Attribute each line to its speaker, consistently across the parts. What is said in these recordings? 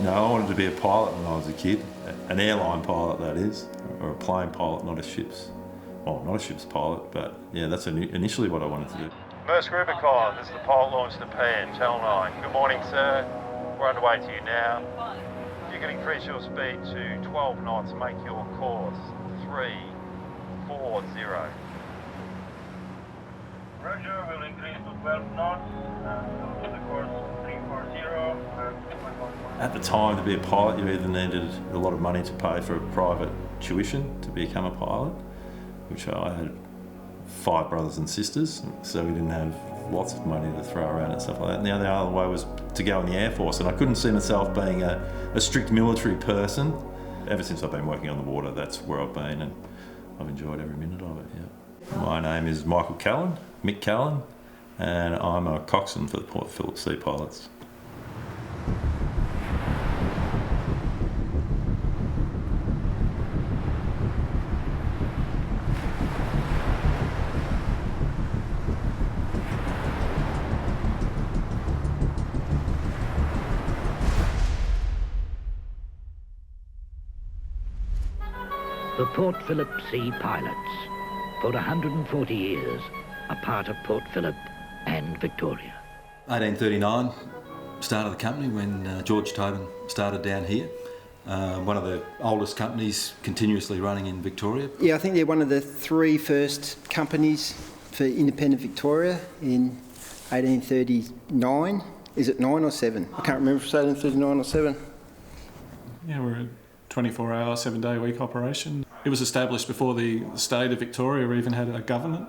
Speaker 1: No, I wanted to be a pilot when I was a kid. An airline pilot, that is, or a plane pilot, not a ship's pilot, but yeah, that's initially what I wanted to do.
Speaker 2: Maersk Rubicon, this is the pilot launch to PN, Channel 9. Good morning, sir. We're underway to you now. If you can increase your speed to 12 knots, make your course 340.
Speaker 3: Roger, we'll increase to 12 knots, to the course 340.
Speaker 1: At the time, to be a pilot, you either needed a lot of money to pay for a private tuition to become a pilot, which I had 5 brothers and sisters, so we didn't have lots of money to throw around and stuff like that. And the other way was to go in the Air Force, and I couldn't see myself being a strict military person. Ever since I've been working on the water, that's where I've been, and I've enjoyed every minute of it, yeah. My name is Michael Callan, Mick Callan, and I'm a coxswain for the Port Phillip Sea Pilots.
Speaker 4: The Port Phillip Sea Pilots, for 140 years, a part of Port Phillip and Victoria.
Speaker 5: 1839, started the company when George Tobin started down here. One of the oldest companies continuously running in Victoria.
Speaker 6: Yeah, I think they're one of the 3 first companies for independent Victoria in 1839. Is it 9 or 7? I can't remember if it's 1839 or 7.
Speaker 7: Yeah, we're a 24-hour, 7-day-a-week operation. It was established before the state of Victoria even had a government.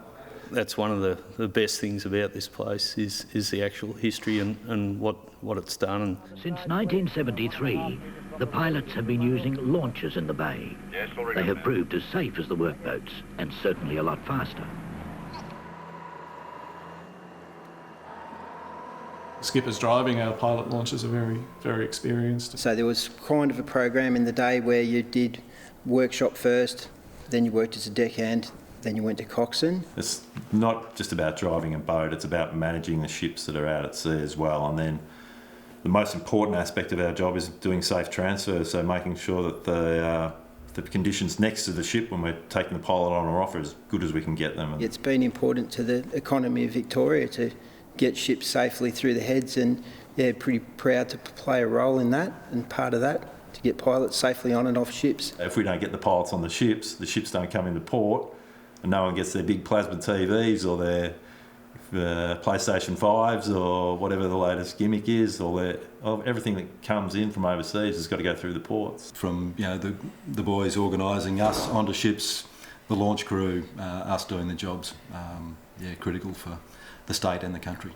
Speaker 8: That's one of the best things about this place is the actual history and what it's done.
Speaker 4: Since 1973, the pilots have been using launches in the bay. They have proved as safe as the workboats and certainly a lot faster.
Speaker 7: Skippers driving our pilot launches are very, very experienced.
Speaker 6: So there was kind of a program in the day where you did workshop first, then you worked as a deckhand, then you went to coxswain.
Speaker 1: It's not just about driving a boat, it's about managing the ships that are out at sea as well. And then the most important aspect of our job is doing safe transfers, so making sure that the conditions next to the ship when we're taking the pilot on or off are as good as we can get them.
Speaker 6: It's been important to the economy of Victoria to get ships safely through the heads, and yeah, pretty proud to play a role in that and part of that, to get pilots safely on and off ships.
Speaker 1: If we don't get the pilots on the ships don't come into port, and no one gets their big plasma TVs or their PlayStation 5s or whatever the latest gimmick is, or everything that comes in from overseas has got to go through the ports.
Speaker 5: From the boys organising us onto ships, the launch crew, us doing the jobs, critical for the state and the country.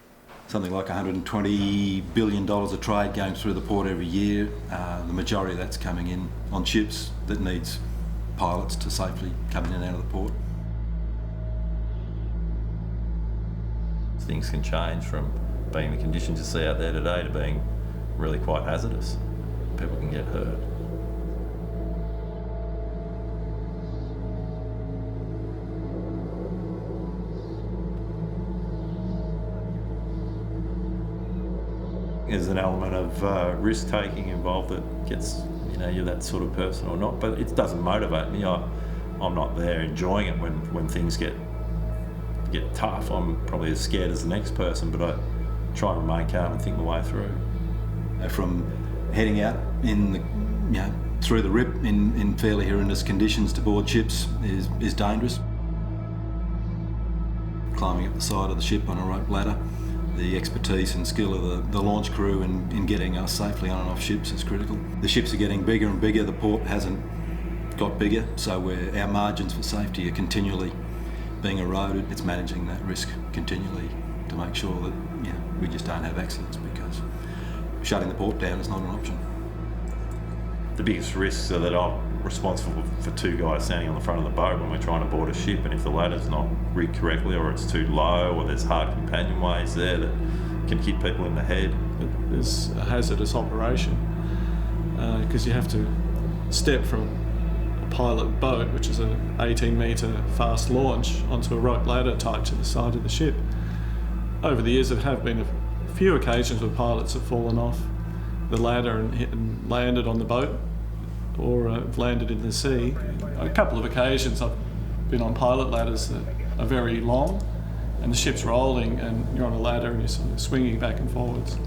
Speaker 5: Something like $120 billion of trade going through the port every year. The majority of that's coming in on ships that needs pilots to safely come in and out of the port.
Speaker 1: Things can change from being the conditions you see out there today to being really quite hazardous. People can get hurt. There's an element of risk-taking involved that gets, you're that sort of person or not, but it doesn't motivate me. I'm not there enjoying it when things get tough. I'm probably as scared as the next person, but I try and remain calm and think my way through.
Speaker 5: From heading out through the rip in fairly horrendous conditions to board ships is dangerous. Climbing up the side of the ship on a rope ladder, the expertise and skill of the launch crew in getting us safely on and off ships is critical. The ships are getting bigger and bigger, the port hasn't got bigger, so our margins for safety are continually being eroded. It's managing that risk continually to make sure that we just don't have accidents, because shutting the port down is not an option.
Speaker 1: The biggest risks are that I'm responsible for 2 guys standing on the front of the boat when we're trying to board a ship, and if the ladder's not rigged correctly or it's too low or there's hard companionways there that can hit people in the head.
Speaker 7: It's a hazardous operation because you have to step from a pilot boat, which is an 18-metre fast launch, onto a rope ladder tied to the side of the ship. Over the years, there have been a few occasions where pilots have fallen off the ladder and landed on the boat, or landed in the sea. A couple of occasions I've been on pilot ladders that are very long, and the ship's rolling and you're on a ladder and you're sort of swinging back and forwards.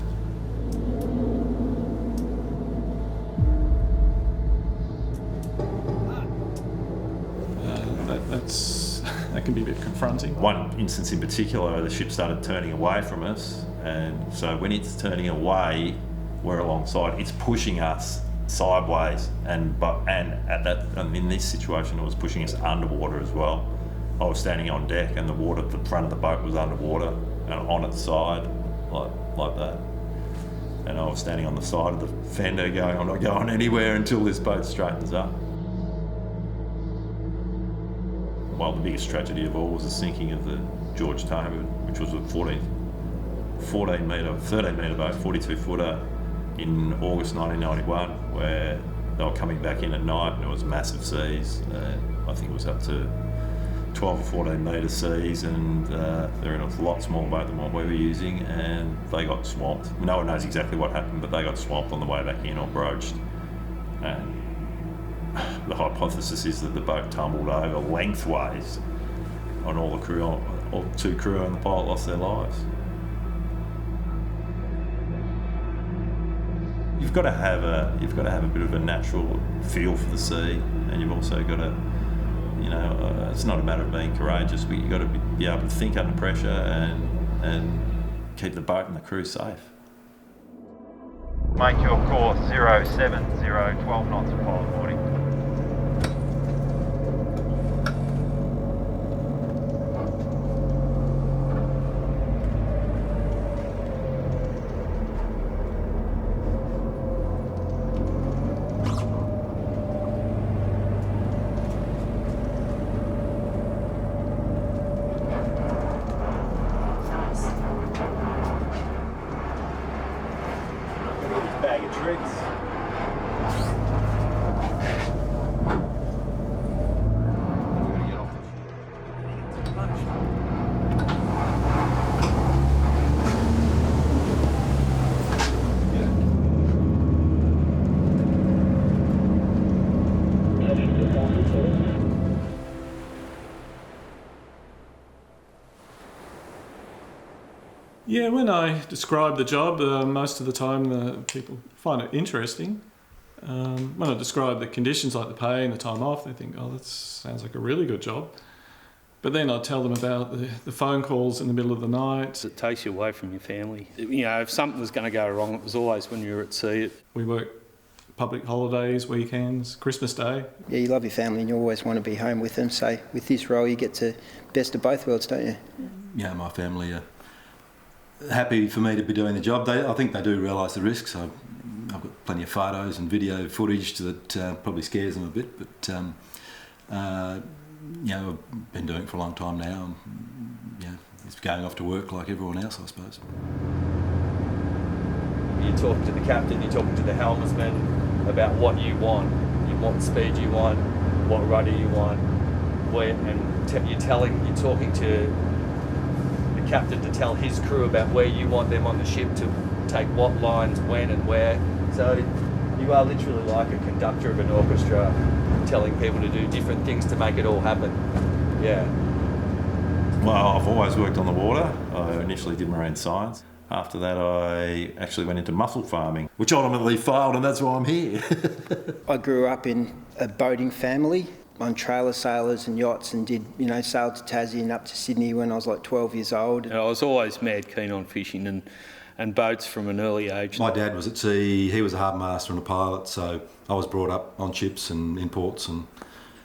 Speaker 7: That can be a bit confronting.
Speaker 1: One instance in particular, the ship started turning away from us, and so when it's turning away, we're alongside. It's pushing us sideways, and in this situation, it was pushing us underwater as well. I was standing on deck, and the front of the boat was underwater and on its side, like that. And I was standing on the side of the fender, going, "I'm not going anywhere until this boat straightens up." Well, the biggest tragedy of all was the sinking of the George Taylor, which was a 13 metre boat, 42 footer in August 1991, where they were coming back in at night and it was massive seas. I think it was up to 12 or 14 metre seas, and they're in a lot smaller boat than what we were using, and they got swamped. No one knows exactly what happened, but they got swamped on the way back in or broached. And the hypothesis is that the boat tumbled over lengthways on all the crew, all 2 crew and the pilot lost their lives. You've got to have a bit of a natural feel for the sea, and you've also got to, it's not a matter of being courageous, but you've got to be able to think under pressure and keep the boat and the crew safe.
Speaker 2: Make your course 070, 12 knots of pilot boarding.
Speaker 1: Bag of tricks.
Speaker 7: Yeah, when I describe the job, most of the time people find it interesting. When I describe the conditions like the pay and the time off, they think, "Oh, that sounds like a really good job." But then I tell them about the phone calls in the middle of the night.
Speaker 8: It takes you away from your family. If something was going to go wrong, it was always when you were at sea.
Speaker 7: We work public holidays, weekends, Christmas Day.
Speaker 6: Yeah, you love your family and you always want to be home with them. So with this role, you get to best of both worlds, don't you?
Speaker 5: Yeah, my family are happy for me to be doing the job. I think they do realise the risks. I've got plenty of photos and video footage that probably scares them a bit, but I've been doing it for a long time now. And, it's going off to work like everyone else, I suppose.
Speaker 9: You're talking to the captain, you're talking to the helmsman about what you want speed you want, what rudder you want, you're talking to the captain to tell his crew about where you want them on the ship to take what lines, when and where. So you are literally like a conductor of an orchestra, telling people to do different things to make it all happen. Yeah.
Speaker 1: Well, I've always worked on the water. I initially did marine science. After that, I actually went into mussel farming, which ultimately failed, and that's why I'm here.
Speaker 6: I grew up in a boating family on trailer sailors and yachts, and did, sailed to Tassie and up to Sydney when I was like 12 years old.
Speaker 8: I was always mad keen on fishing and boats from an early age.
Speaker 5: My dad was at sea, he was a harbour master and a pilot, so I was brought up on ships and in ports, and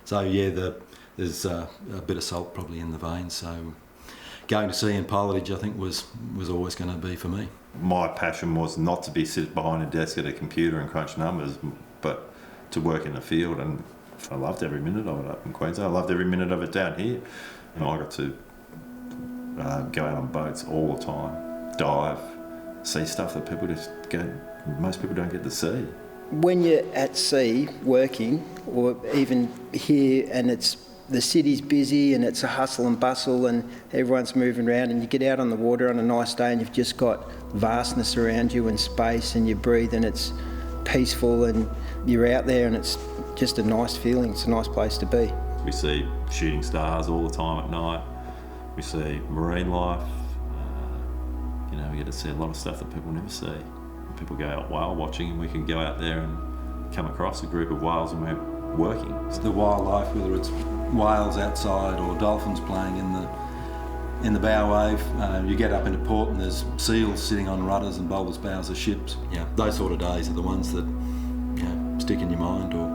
Speaker 5: so there's a bit of salt probably in the veins, so going to sea and pilotage I think was always going to be for me.
Speaker 1: My passion was not to be sit behind a desk at a computer and crunch numbers, but to work in the field, and I loved every minute of it up in Queensland. I loved every minute of it down here. And I got to go out on boats all the time, dive, see stuff that most people don't get to see.
Speaker 6: When you're at sea working, or even here and it's the city's busy and it's a hustle and bustle and everyone's moving around, and you get out on the water on a nice day and you've just got vastness around you and space, and you breathe and it's peaceful, and you're out there and it's just a nice feeling. It's a nice place to be.
Speaker 1: We see shooting stars all the time at night. We see marine life. We get to see a lot of stuff that people never see. People go out whale watching, and we can go out there and come across a group of whales and we're working.
Speaker 5: It's the wildlife, whether it's whales outside or dolphins playing in the bow wave. You get up into port and there's seals sitting on rudders and bulbous bows of ships. Those sort of days are the ones that stick in your mind. Or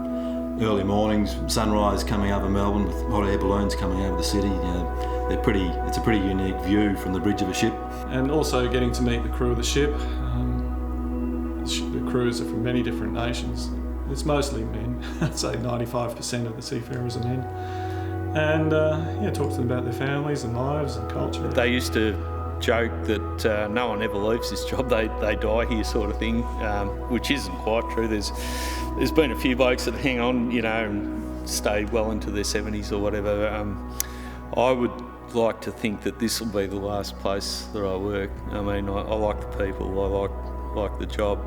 Speaker 5: early mornings, sunrise coming over Melbourne with hot air balloons coming over the city. It's a pretty unique view from the bridge of a ship.
Speaker 7: And also getting to meet the crew of the ship. The crews are from many different nations. It's mostly men. I'd say 95% of the seafarers are men. And talk to them about their families and lives and culture.
Speaker 8: They used to joke that no one ever leaves this job, they die here, sort of thing, which isn't quite true. There's been a few blokes that hang on, and stay well into their 70s or whatever. I would like to think that this will be the last place that I work. I mean, I like the people, I like the job.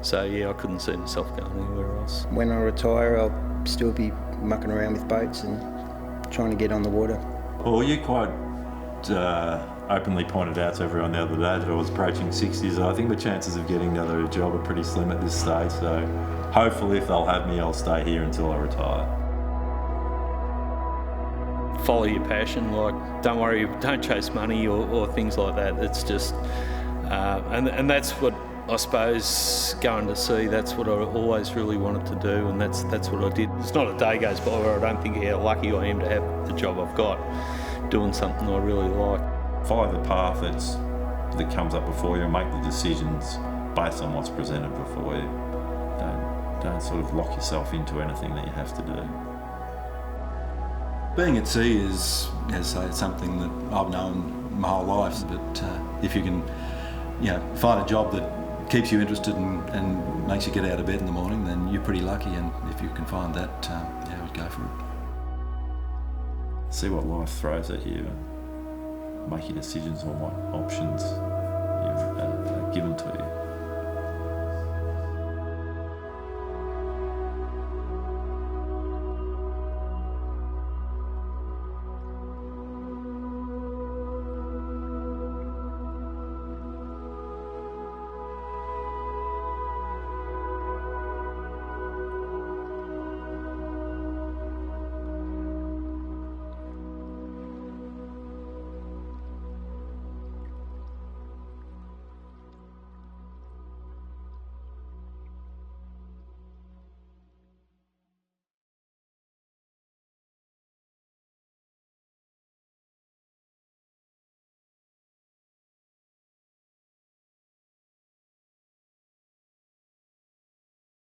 Speaker 8: So I couldn't see myself going anywhere else.
Speaker 6: When I retire, I'll still be mucking around with boats and trying to get on the water.
Speaker 1: Well, you quite openly pointed out to everyone the other day that I was approaching 60, so I think the chances of getting another job are pretty slim at this stage, so hopefully if they'll have me, I'll stay here until I retire.
Speaker 8: Follow your passion, don't worry, don't chase money or things like that. It's just, and that's what I suppose going to sea, that's what I always really wanted to do, and that's what I did. It's not a day goes by where I don't think how lucky I am to have the job I've got, doing something I really like.
Speaker 1: Follow the path that comes up before you and make the decisions based on what's presented before you. Don't sort of lock yourself into anything that you have to do.
Speaker 5: Being at sea is, as I say, something that I've known my whole life, but if you can find a job that keeps you interested and makes you get out of bed in the morning, then you're pretty lucky, and if you can find that, I would go for it.
Speaker 1: See what life throws at you and make your decisions on what options are given to you.